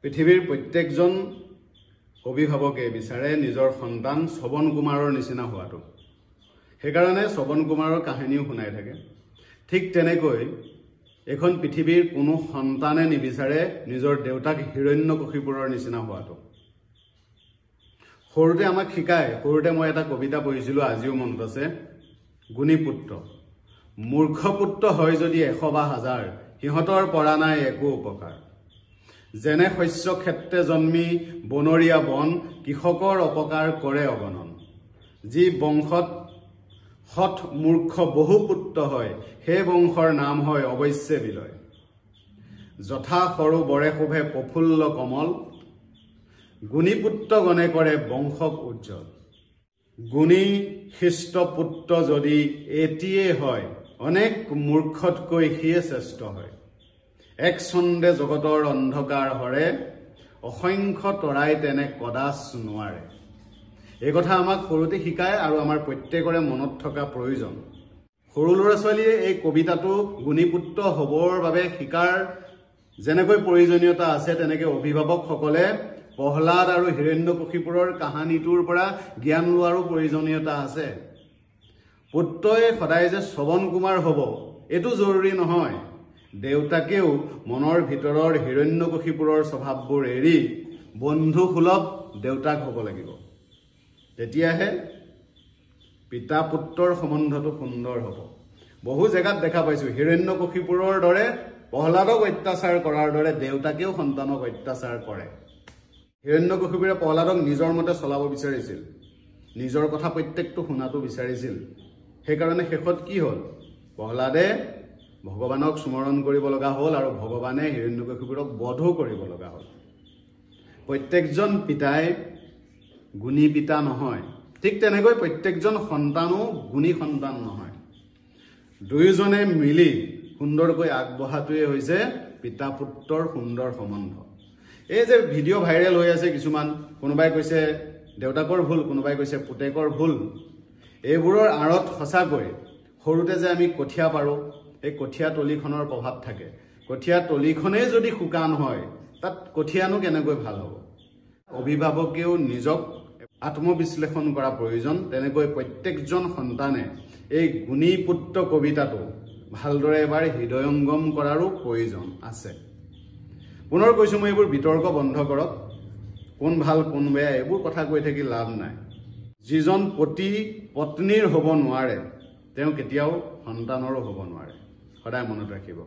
পৃথিৱীৰ প্ৰত্যেকজন অভিভাৱকে বিচাৰে নিজৰ সন্তান শ্ৰৱণ কুমাৰৰ নিচিনা হোৱাটো। সেইকাৰণে শ্ৰৱণ কুমাৰৰ কাহিনীও শুনাই থাকে। ঠিক তেনেকৈ এখন পৃথিৱীৰ কোনো সন্তানে নিবিচাৰে নিজৰ দেউতাক হিৰণ্যকশিপুৰৰ নিচিনা হোৱাটো। সৰুতে আমাক শিকায়, সৰুতে মই এটা কবিতা পঢ়িছিলোঁ, আজিও মনত আছে, গুণীপুত্ৰ। মূৰ্খ পুত্ৰ হয় যদি 100 বা 1000, সিহঁতৰ পৰা নাই একো উপকাৰ। যেনে শস্য ক্ষেত্ৰে জন্মি বনৰীয়া বন, কৃষকৰ অপকাৰ কৰে অগণন। যি বংশত সৎ মূৰ্খ বহু পুত্ৰ হয়, সেই বংশৰ নাম হয় অৱশ্যে বিলয়। যথা সৰু বৰে শোভে প্ৰফুল্ল কমল, গুণীপুত্ৰ গণে কৰে বংশক উজ্জ্বল। গুণী শিষ্ট পুত্ৰ যদি এটিয়ে হয়, অনেক মূৰ্খতকৈ সিয়ে শ্ৰেষ্ঠ হয়। এক ছন্দে জগতৰ অন্ধকাৰ হৰে, অসংখ্য তৰাই তেনে কদাচ নোৱাৰে। এই কথা আমাক সৰুতে শিকায় আৰু আমাৰ প্ৰত্যেকৰে মনত থকা প্ৰয়োজন। সৰু ল'ৰা ছোৱালীয়ে এই কবিতাটো গুণীপুত্ৰ হ'বৰ বাবে শিকাৰ যেনেকৈ প্ৰয়োজনীয়তা আছে, তেনেকৈ অভিভাৱকসকলে প্ৰহ্লাদ আৰু হিৰণ্যকশিপুৰৰ কাহিনীটোৰ পৰা জ্ঞান লোৱাৰো প্ৰয়োজনীয়তা আছে। পুত্ৰই সদায় যে শ্ৰৱণ কুমাৰ হ'ব এইটো জৰুৰী নহয়। দেউতাকেও মনৰ ভিতৰৰ হিৰণ্যকশিপুৰৰ স্বভাৱবোৰ এৰি বন্ধুসুলভ দেউতাক হ'ব লাগিব। তেতিয়াহে পিতা পুত্ৰৰ সম্বন্ধটো সুন্দৰ হ'ব। বহু জেগাত দেখা পাইছোঁ হিৰণ্যকশিপুৰৰ দৰে প্ৰহ্লাদক অত্যাচাৰ কৰাৰ দৰে দেউতাকেও সন্তানক অত্যাচাৰ কৰে। হিৰণ্যকশিপুৰে প্ৰহ্লাদক নিজৰ মতে চলাব বিচাৰিছিল, নিজৰ কথা প্ৰত্যেকটো শুনাটো বিচাৰিছিল। সেইকাৰণে শেষত কি হ'ল, প্ৰহ্লাদে ভগৱানক স্মৰণ কৰিব লগা হ'ল আৰু ভগৱানে হিৰণ্যকশিপুৰক বধো কৰিব লগা হ'ল। প্ৰত্যেকজন পিতাই গুণী পিতা নহয়, ঠিক তেনেকৈ প্ৰত্যেকজন সন্তানো গুণী সন্তান নহয়। দুয়োজনে মিলি সুন্দৰকৈ আগবঢ়াটোৱে হৈছে পিতা পুত্ৰৰ সুন্দৰ সম্বন্ধ। এই যে ভিডিঅ' ভাইৰেল হৈ আছে কিছুমান, কোনোবাই কৈছে দেউতাকৰ ভুল, কোনোবাই কৈছে পুতেকৰ ভুল, এইবোৰৰ আঁৰত সঁচাকৈ সৰুতে যে আমি কঠীয়া পাৰোঁ, এই কঠীয়া তলিখনৰ প্ৰভাৱ থাকে। কঠীয়া তলিখনেই যদি শুকান হয়, তাত কঠীয়ানো কেনেকৈ ভাল হ'ব? অভিভাৱকেও নিজক আত্মবিশ্লেষণ কৰা প্ৰয়োজন। তেনেকৈ প্ৰত্যেকজন সন্তানে এই গুণীপুত্ৰ কবিতাটো ভালদৰে এবাৰ হৃদয়ংগম কৰাৰো প্ৰয়োজন আছে। পুনৰ কৈছোঁ, মই এইবোৰ বিতৰ্ক বন্ধ কৰক। কোন ভাল কোন বেয়া এইবোৰ কথা কৈ থাকি লাভ নাই। যিজন পতি পত্নীৰ হ'ব নোৱাৰে, তেওঁ কেতিয়াও সন্তানৰো হ'ব নোৱাৰে। সদায় মনত ৰাখিব।